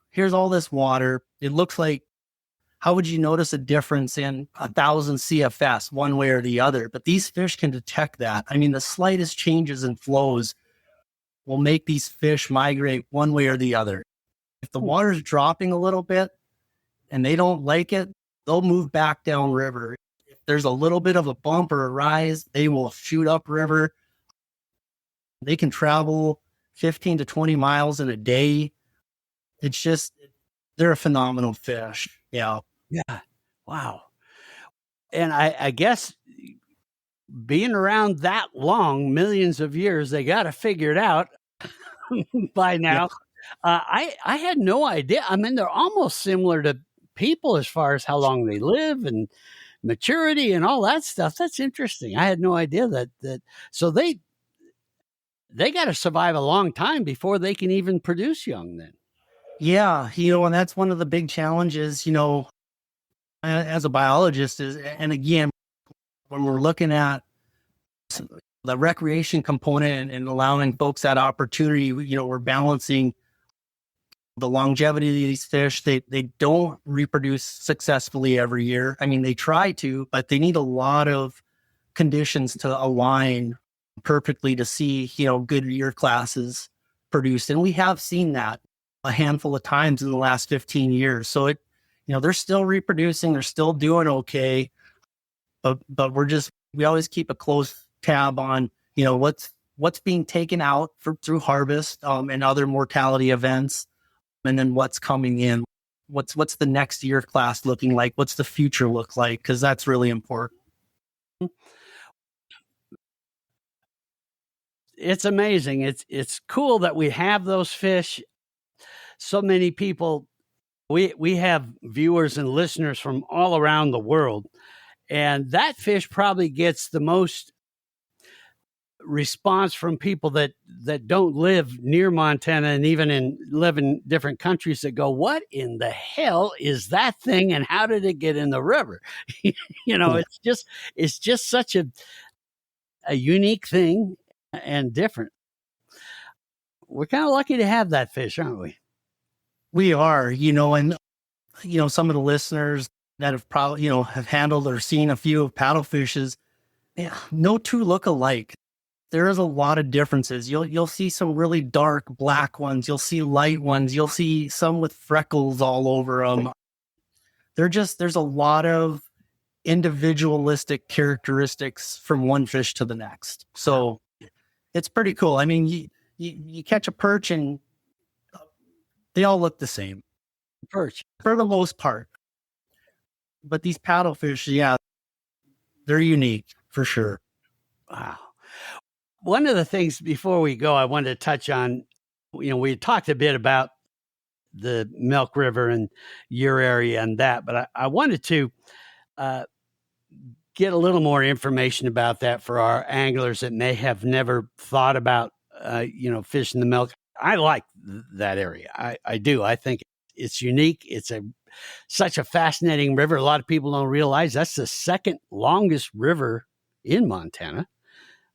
here's all this water. It looks like, how would you notice a difference in 1,000 CFS one way or the other? But these fish can detect that. I mean, the slightest changes in flows will make these fish migrate one way or the other. If the water's dropping a little bit and they don't like it, they'll move back downriver. If there's a little bit of a bump or a rise, they will shoot upriver. They can travel 15 to 20 miles in a day. It's just, they're a phenomenal fish. Yeah. Yeah. Wow. And I guess being around that long, millions of years, they got to figure it out by now. Yeah. I had no idea. I mean, they're almost similar to people as far as how long they live and maturity and all that stuff. That's interesting. I had no idea that. So they got to survive a long time before they can even produce young then. Yeah. And that's one of the big challenges, as a biologist is, and again, when we're looking at the recreation component and allowing folks that opportunity, we're balancing the longevity of these fish. They don't reproduce successfully every year. I mean, they try to, but they need a lot of conditions to align perfectly to see, good year classes produced. And we have seen that a handful of times in the last 15 years. So they're still reproducing, they're still doing okay. But we always keep a close tab on, what's being taken out through harvest, and other mortality events. And then what's coming in, what's the next year class looking like? What's the future look like? Because that's really important. It's amazing. It's cool that we have those fish. So many people, we have viewers and listeners from all around the world, and that fish probably gets the most response from people that don't live near Montana and even live in different countries that go, what in the hell is that thing and how did it get in the river? It's just such a unique thing and different. We're kind of lucky to have that fish, aren't we? We are, and some of the listeners that have probably, have handled or seen a few of paddlefishes, no two look alike. There is a lot of differences. You'll see some really dark black ones. You'll see light ones. You'll see some with freckles all over them. There's a lot of individualistic characteristics from one fish to the next. So it's pretty cool. I mean, you catch a perch and they all look the same. Perch. For the most part. But these paddlefish, they're unique for sure. Wow. One of the things before we go, I wanted to touch on, we talked a bit about the Milk River and your area and that, but I wanted to get a little more information about that for our anglers that may have never thought about, fishing the Milk. I like that area. I do. I think it's unique. It's such a fascinating river. A lot of people don't realize that's the second longest river in Montana.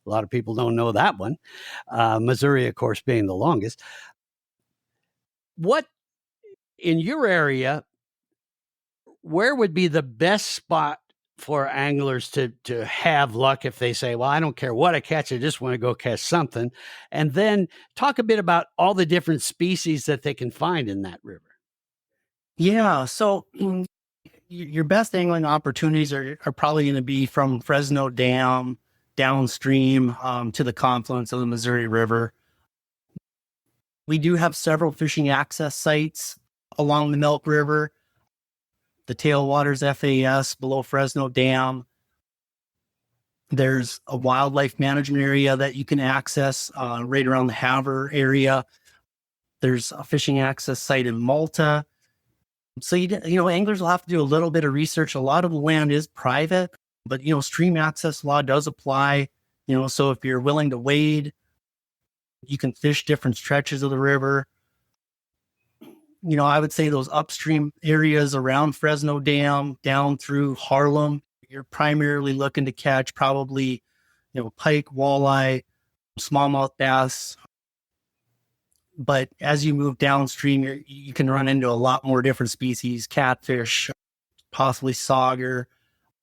A lot of people don't know that one. Missouri, of course, being the longest. What, in your area, where would be the best spot for anglers to have luck if they say, well, I don't care what I catch, I just want to go catch something? And then talk a bit about all the different species that they can find in that river. Yeah. So your best angling opportunities are probably going to be from Fresno Dam downstream to the confluence of the Missouri River. We do have several fishing access sites along the Milk River. The Tailwaters FAS below Fresno Dam. There's a wildlife management area that you can access right around the Havre area. There's a fishing access site in Malta. So, anglers will have to do a little bit of research. A lot of the land is private, but, stream access law does apply. So if you're willing to wade, you can fish different stretches of the river. I would say those upstream areas around Fresno Dam down through Harlem, you're primarily looking to catch probably, pike, walleye, smallmouth bass. But as you move downstream, you can run into a lot more different species, catfish, possibly sauger,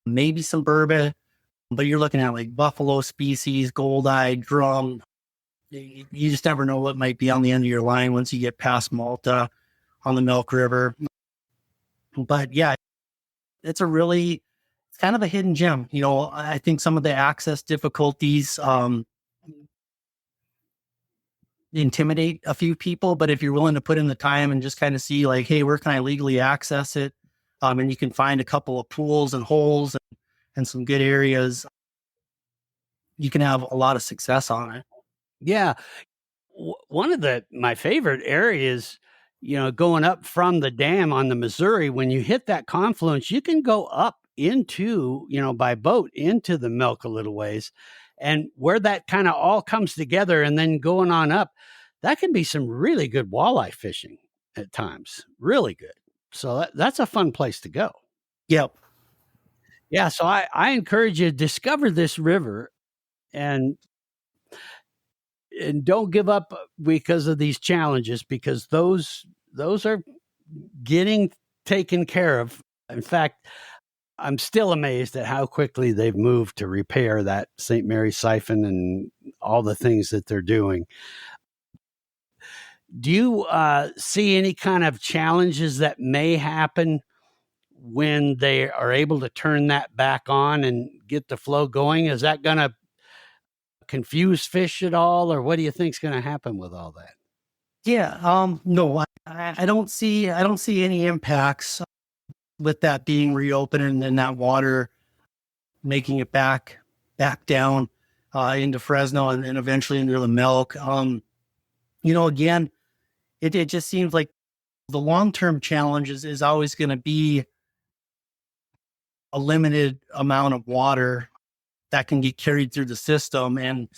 maybe some burbot, but you're looking at like buffalo species, gold-eyed, drum. You just never know what might be on the end of your line once you get past Malta on the Milk River. But yeah, it's a really it's kind of a hidden gem. I think some of the access difficulties intimidate a few people, but if you're willing to put in the time and just kind of see like, hey, where can I legally access it? And you can find a couple of pools and holes and some good areas, you can have a lot of success on it. Yeah. One of my favorite areas, going up from the dam on the Missouri, when you hit that confluence, you can go up into, by boat into the milk a little ways. And where that kind of all comes together and then going on up, that can be some really good walleye fishing at times. Really good. So that's a fun place to go. Yep. Yeah. So I encourage you to discover this river and don't give up because of these challenges, because those are getting taken care of. In fact, I'm still amazed at how quickly they've moved to repair that St. Mary's siphon and all the things that they're doing. Do you see any kind of challenges that may happen when they are able to turn that back on and get the flow going? Is that going to confuse fish at all, or what do you think is going to happen with all that? Yeah. No, I don't see any impacts with that being reopened and then that water making it back down into Fresno and eventually into the milk. Again, it just seems like the long-term challenge is always going to be a limited amount of water that can get carried through the system. And,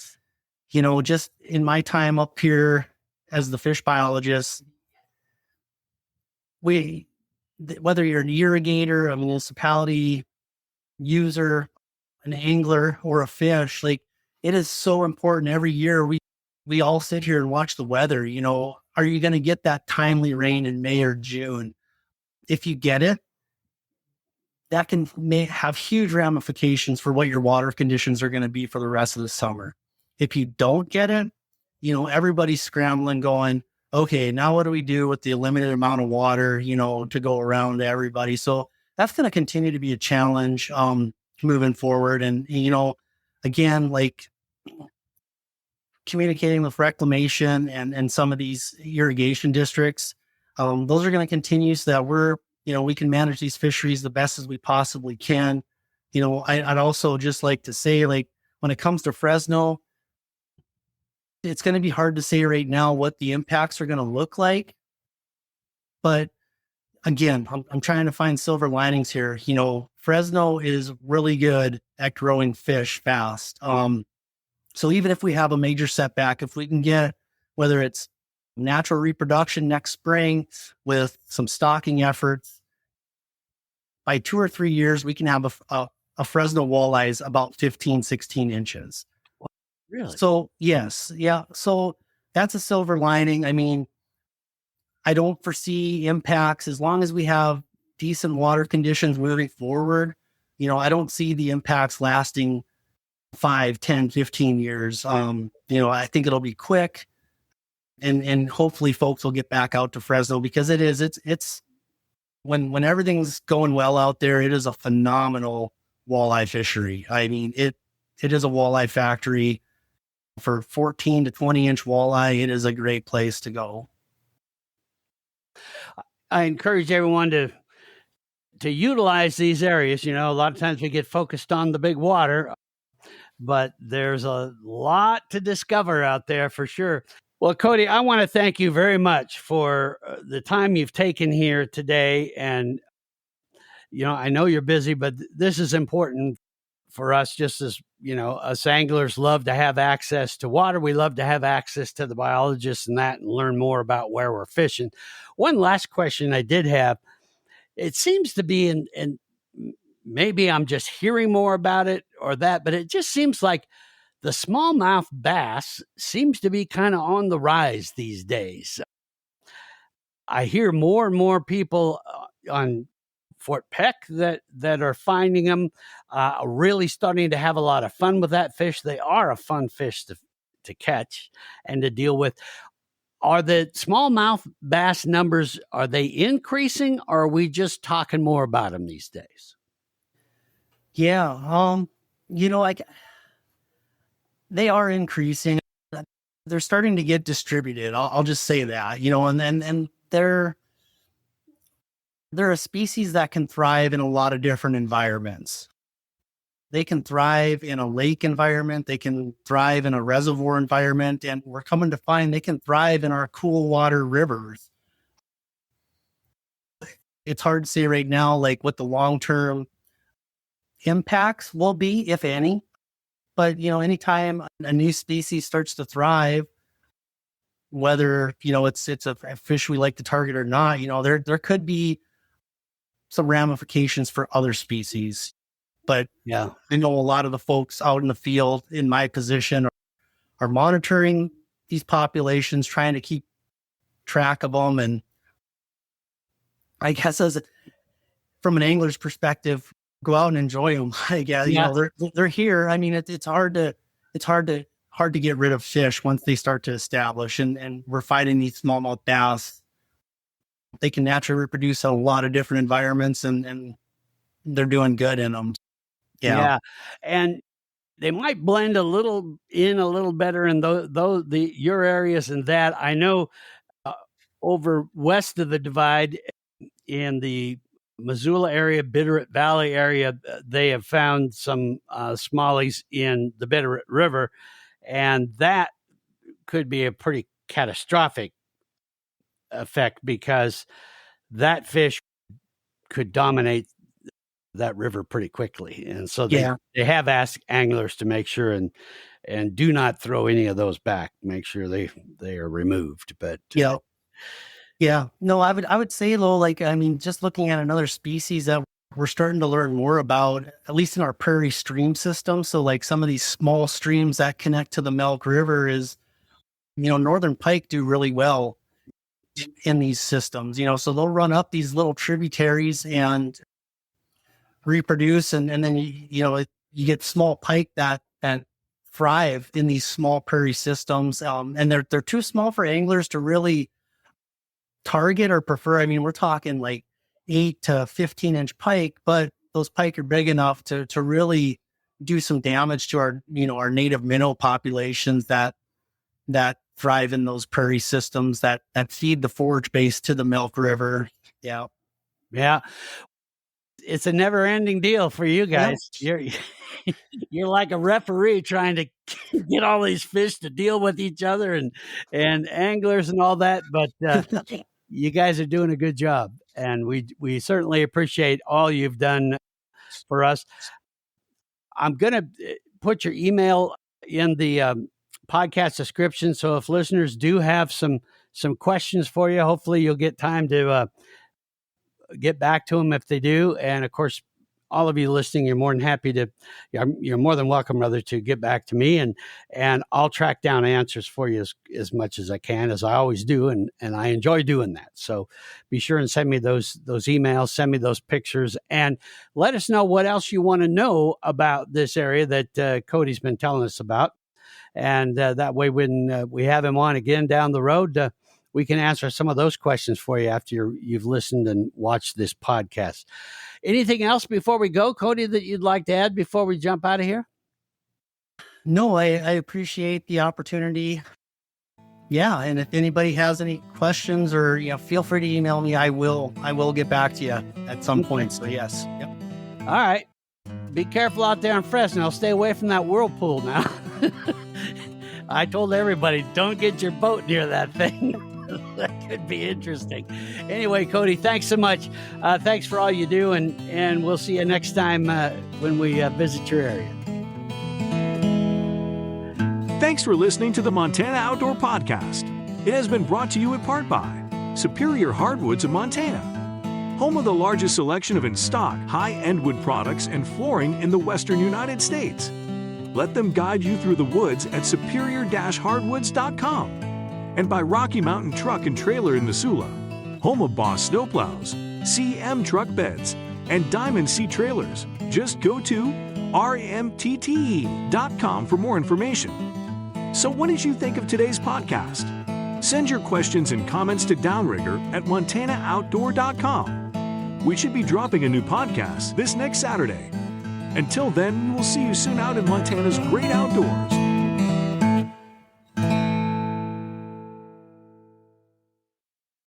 just in my time up here as the fish biologist, whether you're an irrigator, a municipality user, an angler, or a fish, like it is so important. Every year we all sit here and watch the weather. Are you going to get that timely rain in May or June? If you get it, that may have huge ramifications for what your water conditions are going to be for the rest of the summer. If you don't get it, everybody's scrambling going, okay, now what do we do with the limited amount of water, to go around to everybody? So that's going to continue to be a challenge moving forward. And, again, like communicating with reclamation and some of these irrigation districts, those are going to continue so that we can manage these fisheries the best as we possibly can. I'd also just like to say, like, when it comes to Fresno, it's going to be hard to say right now what the impacts are going to look like. But again, I'm trying to find silver linings here. Fresno is really good at growing fish fast. So even if we have a major setback, if we can get, whether it's natural reproduction next spring with some stocking efforts, by 2 or 3 years, we can have a Fresno walleye about 15, 16 inches. Really? So yes. Yeah. So that's a silver lining. I mean, I don't foresee impacts as long as we have decent water conditions moving forward. I don't see the impacts lasting 5, 10, 15 years. I think it'll be quick and hopefully folks will get back out to Fresno because it's when everything's going well out there, it is a phenomenal walleye fishery. I mean, it is a walleye factory. For 14 to 20 inch walleye, it is a great place to go. I encourage everyone to utilize these areas. A lot of times we get focused on the big water, but there's a lot to discover out there for sure. Well, Cody, I want to thank you very much for the time you've taken here today. And, I know you're busy, but this is important for us, just as, us anglers love to have access to water. We love to have access to the biologists and learn more about where we're fishing. One last question I did have, it seems to be, and maybe I'm just hearing more about it or that, but it just seems like the smallmouth bass seems to be kind of on the rise these days. I hear more and more people on Fort Peck that are finding them, really starting to have a lot of fun with that fish. They are a fun fish to catch and to deal with. Are the smallmouth bass numbers, are they increasing, or are we just talking more about them these days? Yeah. Like they are increasing. They're starting to get distributed. I'll just say that, and they're a species that can thrive in a lot of different environments. They can thrive in a lake environment. They can thrive in a reservoir environment. And we're coming to find they can thrive in our cool water rivers. It's hard to say right now, like what the long-term impacts will be, if any. But, anytime a new species starts to thrive, whether, it's a fish we like to target or not, there could be some ramifications for other species. But Yeah. I know a lot of the folks out in the field in my position are monitoring these populations, trying to keep track of them. And I guess from an angler's perspective, go out and enjoy them. I guess, they're here. I mean, it's hard to get rid of fish once they start to establish, and we're fighting these smallmouth bass. They can naturally reproduce in a lot of different environments, and they're doing good in them. Yeah. And they might blend a little better in your areas than that. I know over west of the divide in the Missoula area, Bitterroot Valley area, they have found some smallies in the Bitterroot River, and that could be a pretty catastrophic effect because that fish could dominate that river pretty quickly. And so they have asked anglers to make sure and do not throw any of those back. Make sure they are removed. But yeah. No, I would say though, like, I mean, just looking at another species that we're starting to learn more about, at least in our prairie stream system. So like some of these small streams that connect to the Milk River is, northern pike do really well in these systems, so they'll run up these little tributaries and reproduce. And then, you get small pike that thrive in these small prairie systems. And they're too small for anglers to really target or prefer. I mean, we're talking like 8 to 15 inch pike, but those pike are big enough to really do some damage to our native minnow populations that thrive in those prairie systems that feed the forage base to the Milk River. Yeah. Yeah. It's a never ending deal for you guys. Yeah. You're like a referee trying to get all these fish to deal with each other and anglers and all that. But you guys are doing a good job, and we certainly appreciate all you've done for us. I'm going to put your email in the podcast description. So if listeners do have some questions for you, hopefully you'll get time to get back to them if they do. And of course, all of you listening, you're more than welcome, rather, to get back to me, and I'll track down answers for you as much as I can, as I always do. And I enjoy doing that. So be sure and send me those emails, send me those pictures, and let us know what else you want to know about this area that Cody's been telling us about. And that way, when we have him on again down the road, we can answer some of those questions for you after you've listened and watched this podcast. Anything else before we go, Cody, that you'd like to add before we jump out of here? No, I appreciate the opportunity. Yeah, and if anybody has any questions or feel free to email me. I will get back to you at some point. So yes. Yep. All right. Be careful out there in Fresno. Stay away from that whirlpool now. I told everybody, don't get your boat near that thing. That could be interesting. Anyway, Cody, thanks so much. Thanks for all you do, and we'll see you next time when we visit your area. Thanks for listening to the Montana Outdoor Podcast. It has been brought to you in part by Superior Hardwoods of Montana, home of the largest selection of in-stock high-end wood products and flooring in the western United States. Let them guide you through the woods at superior-hardwoods.com. And by Rocky Mountain Truck and Trailer in Missoula, home of Boss Snowplows, CM Truck Beds, and Diamond Sea Trailers. Just go to rmtte.com for more information. So what did you think of today's podcast? Send your questions and comments to downrigger at montanooutdoor.com. We should be dropping a new podcast this next Saturday. Until then, we'll see you soon out in Montana's great outdoors.